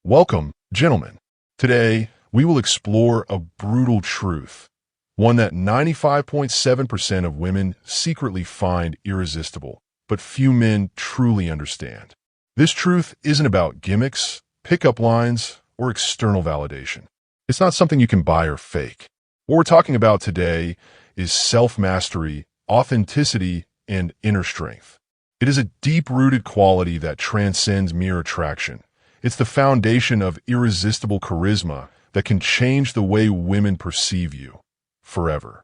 Welcome, gentlemen. Today, we will explore a brutal truth, one that 95.7% of women secretly find irresistible, but few men truly understand. This truth isn't about gimmicks, pickup lines, or external validation. It's not something you can buy or fake. What we're talking about today is self-mastery, authenticity, and inner strength. It is a deep-rooted quality that transcends mere attraction. It's the foundation of irresistible charisma that can change the way women perceive you forever.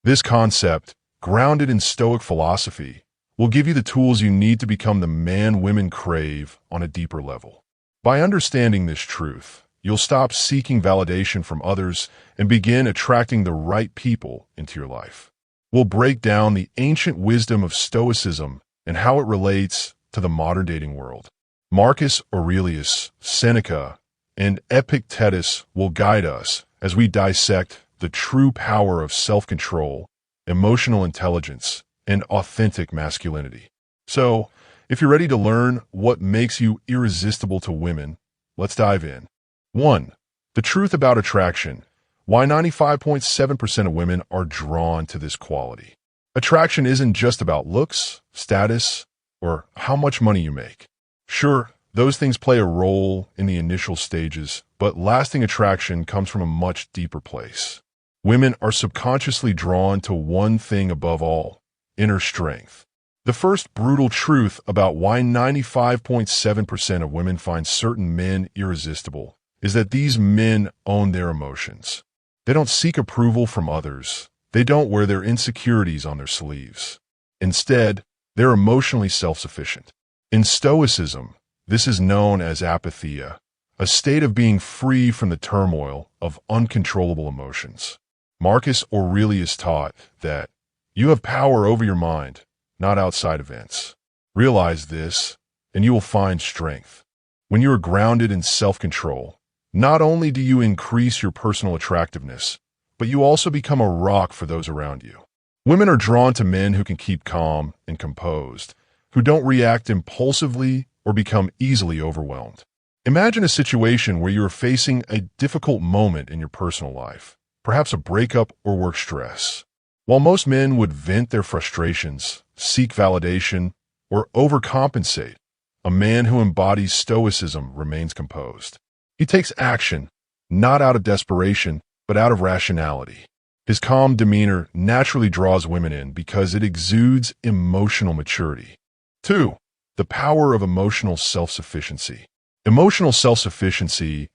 This concept, grounded in Stoic philosophy, will give you the tools you need to become the man women crave on a deeper level. By understanding this truth, you'll stop seeking validation from others and begin attracting the right people into your life. We'll break down the ancient wisdom of Stoicism and how it relates to the modern dating world. Marcus Aurelius, Seneca, and Epictetus will guide us as we dissect the true power of self-control, emotional intelligence, and authentic masculinity. So, if you're ready to learn what makes you irresistible to women, let's dive in. 1. The truth about attraction. Why 95.7% of women are drawn to this quality. Attraction isn't just about looks, status, or how much money you make. Sure, those things play a role in the initial stages, but lasting attraction comes from a much deeper place. Women are subconsciously drawn to one thing above all: inner strength. The first brutal truth about why 95.7% of women find certain men irresistible is that these men own their emotions. They don't seek approval from others. They don't wear their insecurities on their sleeves. Instead, they're emotionally self-sufficient. In Stoicism, this is known as apatheia, a state of being free from the turmoil of uncontrollable emotions. Marcus Aurelius taught that you have power over your mind, not outside events. Realize this, and you will find strength. When you are grounded in self-control, not only do you increase your personal attractiveness, but you also become a rock for those around you. Women are drawn to men who can keep calm and composed, who don't react impulsively or become easily overwhelmed. Imagine a situation where you are facing a difficult moment in your personal life, perhaps a breakup or work stress. While most men would vent their frustrations, seek validation, or overcompensate, a man who embodies Stoicism remains composed. He takes action, not out of desperation, but out of rationality. His calm demeanor naturally draws women in because it exudes emotional maturity. 2. The power of emotional self-sufficiency. Emotional self-sufficiency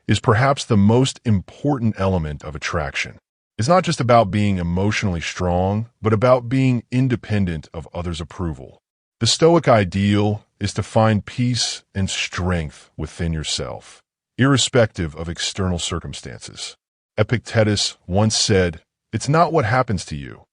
is perhaps the most important element of attraction. It's not just about being emotionally strong, but about being independent of others' approval. The Stoic ideal is to find peace and strength within yourself, irrespective of external circumstances. Epictetus once said, "It's not what happens to you,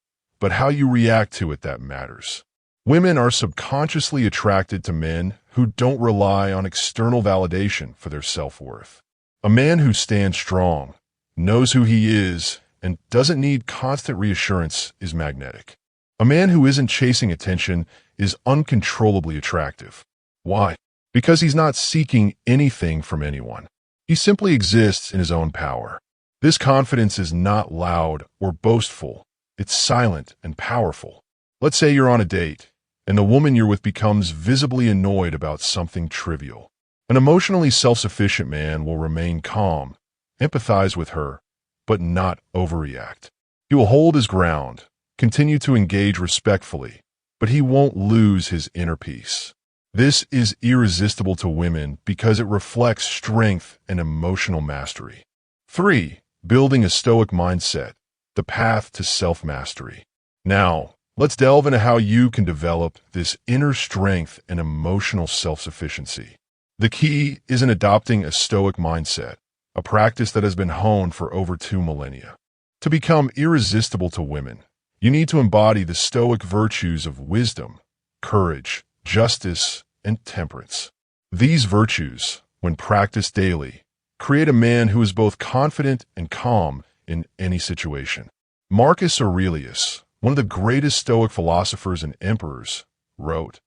but how you react to it that matters." Women are subconsciously attracted to men who don't rely on external validation for their self-worth. A man who stands strong, knows who he is, and doesn't need constant reassurance is magnetic. A man who isn't chasing attention is uncontrollably attractive. Why? Because he's not seeking anything from anyone. He simply exists in his own power. This confidence is not loud or boastful. It's silent and powerful. Let's say you're on a date, and the woman you're with becomes visibly annoyed about something trivial. An emotionally self-sufficient man will remain calm, empathize with her, but not overreact. He will hold his ground, continue to engage respectfully, but he won't lose his inner peace. This is irresistible to women because it reflects strength and emotional mastery. 3. Building a Stoic mindset, the path to self-mastery. Now, let's delve into how you can develop this inner strength and emotional self-sufficiency. The key is in adopting a Stoic mindset, a practice that has been honed for over 2 millennia. To become irresistible to women, you need to embody the Stoic virtues of wisdom, courage, justice, and temperance. These virtues, when practiced daily, create a man who is both confident and calm in any situation. Marcus Aurelius, one of the greatest Stoic philosophers and emperors, wrote,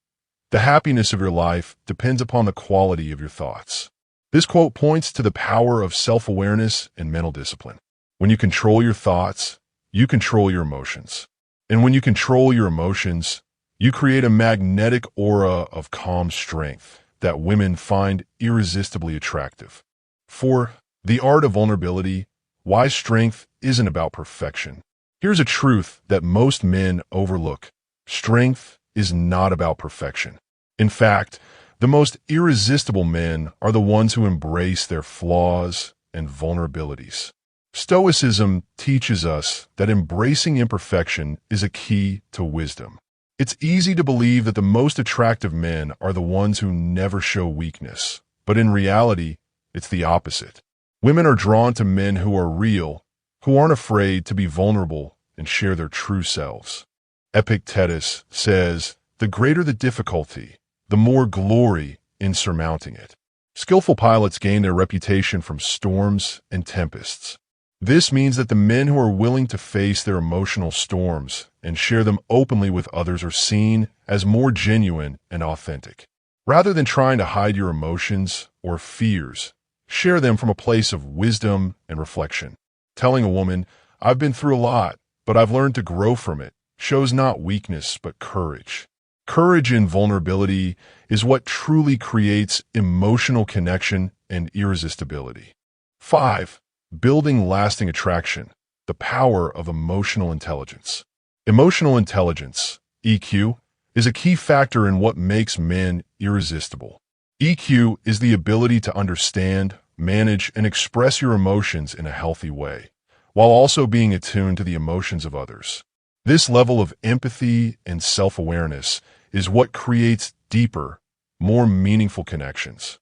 "The happiness of your life depends upon the quality of your thoughts." This quote points to the power of self-awareness and mental discipline. When you control your thoughts, you control your emotions. And when you control your emotions, you create a magnetic aura of calm strength that women find irresistibly attractive. 4. The art of vulnerability. Why strength isn't about perfection. Here's a truth that most men overlook. Strength is not about perfection. In fact, the most irresistible men are the ones who embrace their flaws and vulnerabilities. Stoicism teaches us that embracing imperfection is a key to wisdom. It's easy to believe that the most attractive men are the ones who never show weakness, but in reality, it's the opposite. Women are drawn to men who are real, who aren't afraid to be vulnerable and share their true selves. Epictetus says, "The greater the difficulty, the more glory in surmounting it." Skillful pilots gain their reputation from storms and tempests. This means that the men who are willing to face their emotional storms and share them openly with others are seen as more genuine and authentic. Rather than trying to hide your emotions or fears, share them from a place of wisdom and reflection. Telling a woman, "I've been through a lot, but I've learned to grow from it," shows not weakness but courage. Courage in vulnerability is what truly creates emotional connection and irresistibility. 5. Building lasting attraction. The power of emotional intelligence. Emotional intelligence, EQ, is a key factor in what makes men irresistible. EQ is the ability to understand, manage, and express your emotions in a healthy way, while also being attuned to the emotions of others. This level of empathy and self-awareness is what creates deeper, more meaningful connections.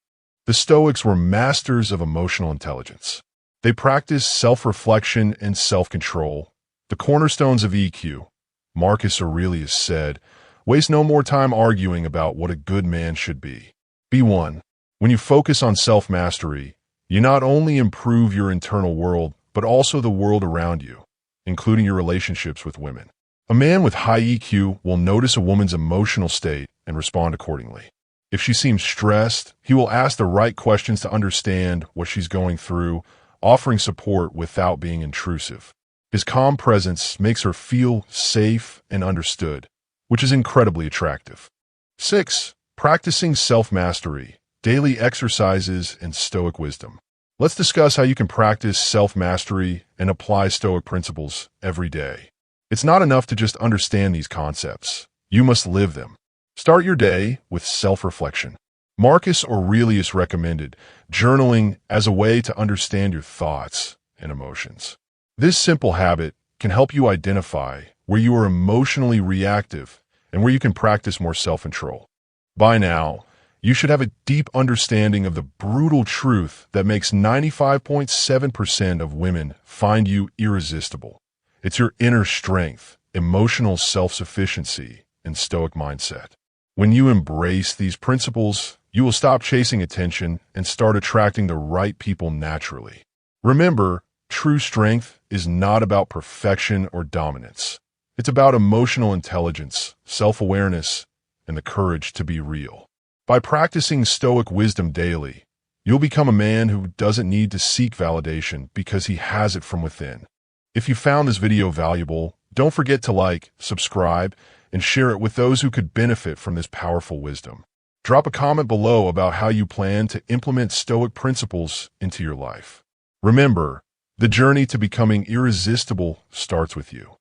The Stoics were masters of emotional intelligence. They practiced self-reflection and self-control, the cornerstones of EQ. Marcus Aurelius said, "Waste no more time arguing about what a good man should be." B1. When you focus on self-mastery, you not only improve your internal world, but also the world around you, including your relationships with women. A man with high EQ will notice a woman's emotional state and respond accordingly. If she seems stressed, he will ask the right questions to understand what she's going through, offering support without being intrusive. His calm presence makes her feel safe and understood, which is incredibly attractive. 6. Practicing self-mastery, daily exercises, and Stoic wisdom. Let's discuss how you can practice self-mastery and apply Stoic principles every day. It's not enough to just understand these concepts. You must live them. Start your day with self-reflection. Marcus Aurelius recommended journaling as a way to understand your thoughts and emotions. This simple habit can help you identify where you are emotionally reactive and where you can practice more self-control. By now, you should have a deep understanding of the brutal truth that makes 95.7% of women find you irresistible. It's your inner strength, emotional self-sufficiency, and Stoic mindset. When you embrace these principles, you will stop chasing attention and start attracting the right people naturally. Remember, true strength is not about perfection or dominance. It's about emotional intelligence, self-awareness, and the courage to be real. By practicing Stoic wisdom daily, you'll become a man who doesn't need to seek validation because he has it from within. If you found this video valuable, don't forget to like, subscribe, and share it with those who could benefit from this powerful wisdom. Drop a comment below about how you plan to implement Stoic principles into your life. Remember, the journey to becoming irresistible starts with you.